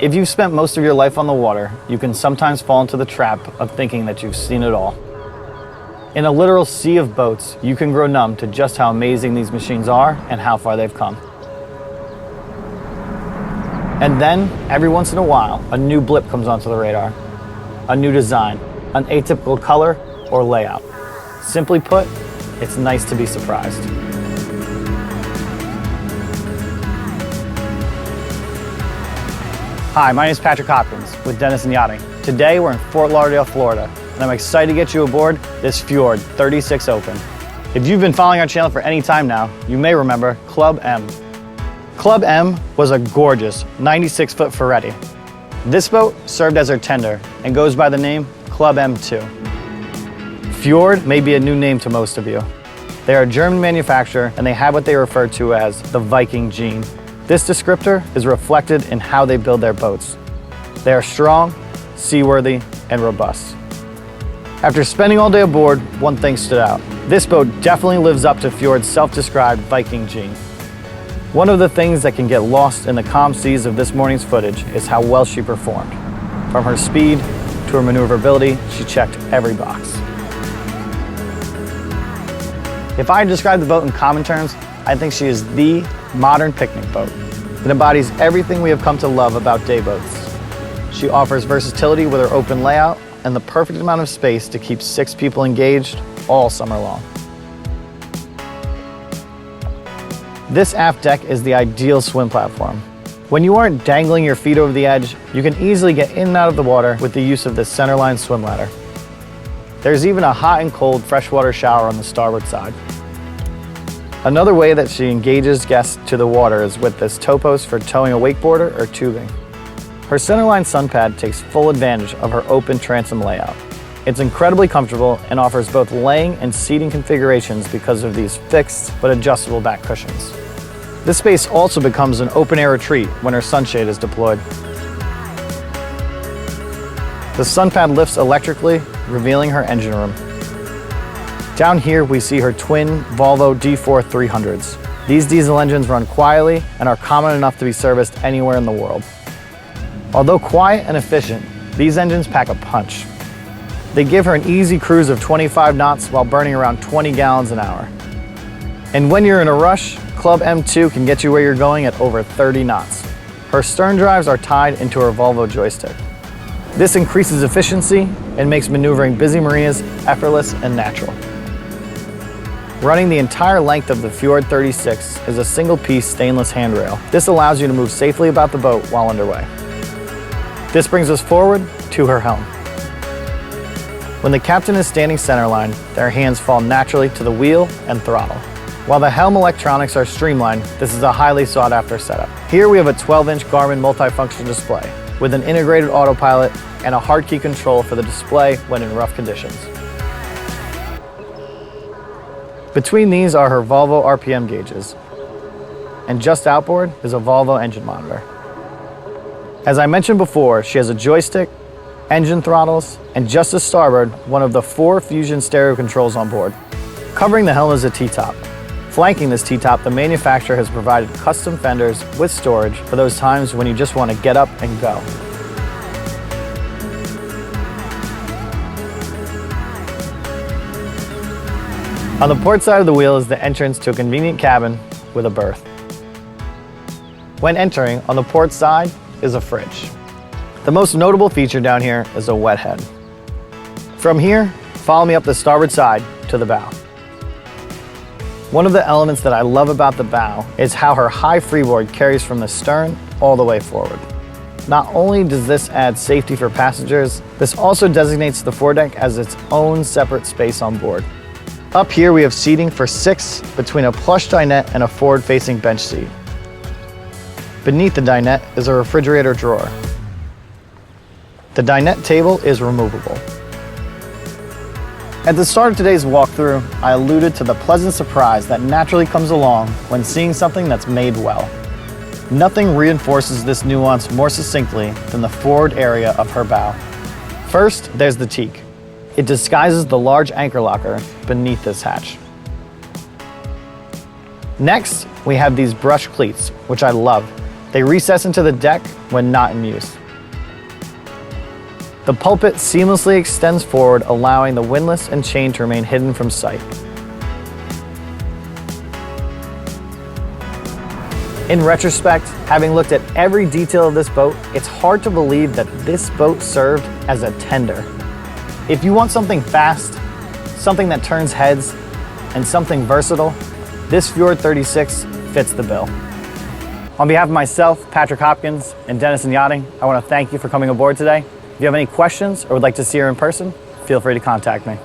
If you've spent most of your life on the water, you can sometimes fall into the trap of thinking that you've seen it all. In a literal sea of boats, you can grow numb to just how amazing these machines are and how far they've come. And then, every once in a while, a new blip comes onto the radar. A new design, an atypical color or layout. Simply put, it's nice to be surprised. Hi, my name is Patrick Hopkins with Dennis & Yachting. Today we're in Fort Lauderdale, Florida, and I'm excited to get you aboard this Fjord 36 Open. If you've been following our channel for any time now, you may remember Club M. Club M was a gorgeous 96-foot Ferretti. This boat served as her tender and goes by the name Club M2. Fjord may be a new name to most of you. They are a German manufacturer and they have what they refer to as the Viking gene. This descriptor is reflected in how they build their boats. They are strong, seaworthy, and robust. After spending all day aboard, one thing stood out. This boat definitely lives up to Fjord's self-described Viking gene. One of the things that can get lost in the calm seas of this morning's footage is how well she performed. From her speed to her maneuverability, she checked every box. If I describe the boat in common terms, I think she is the modern picnic boat. It embodies everything we have come to love about day boats. She offers versatility with her open layout and the perfect amount of space to keep 6 people engaged all summer long. This aft deck is the ideal swim platform. When you aren't dangling your feet over the edge, you can easily get in and out of the water with the use of this centerline swim ladder. There's even a hot and cold freshwater shower on the starboard side. Another way that she engages guests to the water is with this tow post for towing a wakeboarder or tubing. Her centerline sun pad takes full advantage of her open transom layout. It's incredibly comfortable and offers both laying and seating configurations because of these fixed but adjustable back cushions. This space also becomes an open-air retreat when her sunshade is deployed. The sun pad lifts electrically, revealing her engine room. Down here we see her twin Volvo D4 300s. These diesel engines run quietly and are common enough to be serviced anywhere in the world. Although quiet and efficient, these engines pack a punch. They give her an easy cruise of 25 knots while burning around 20 gallons an hour. And when you're in a rush, Club M2 can get you where you're going at over 30 knots. Her stern drives are tied into her Volvo Joystick. This increases efficiency and makes maneuvering busy marinas effortless and natural. Running the entire length of the Fjord 36 is a single-piece stainless handrail. This allows you to move safely about the boat while underway. This brings us forward to her helm. When the captain is standing centerline, their hands fall naturally to the wheel and throttle. While the helm electronics are streamlined, this is a highly sought-after setup. Here we have a 12-inch Garmin multifunction display with an integrated autopilot and a hard key control for the display when in rough conditions. Between these are her Volvo RPM gauges, and just outboard is a Volvo engine monitor. As I mentioned before, she has a joystick, engine throttles, and just to starboard, one of the 4 Fusion stereo controls on board. Covering the helm is a T-top. Flanking this T-top, the manufacturer has provided custom fenders with storage for those times when you just want to get up and go. On the port side of the wheel is the entrance to a convenient cabin with a berth. When entering, on the port side is a fridge. The most notable feature down here is a wet head. From here, follow me up the starboard side to the bow. One of the elements that I love about the bow is how her high freeboard carries from the stern all the way forward. Not only does this add safety for passengers, this also designates the foredeck as its own separate space on board. Up here we have seating for 6 between a plush dinette and a forward-facing bench seat. Beneath the dinette is a refrigerator drawer. The dinette table is removable. At the start of today's walkthrough, I alluded to the pleasant surprise that naturally comes along when seeing something that's made well. Nothing reinforces this nuance more succinctly than the forward area of her bow. First, there's the Teak. It disguises the large anchor locker beneath this hatch. Next, we have these brush cleats, which I love. They recess into the deck when not in use. The pulpit seamlessly extends forward, allowing the windlass and chain to remain hidden from sight. In retrospect, having looked at every detail of this boat, it's hard to believe that this boat served as a tender. If you want something fast, something that turns heads, and something versatile, this Fjord 36 fits the bill. On behalf of myself, Patrick Hopkins, and Dennis and Yachting, I want to thank you for coming aboard today. If you have any questions or would like to see her in person, feel free to contact me.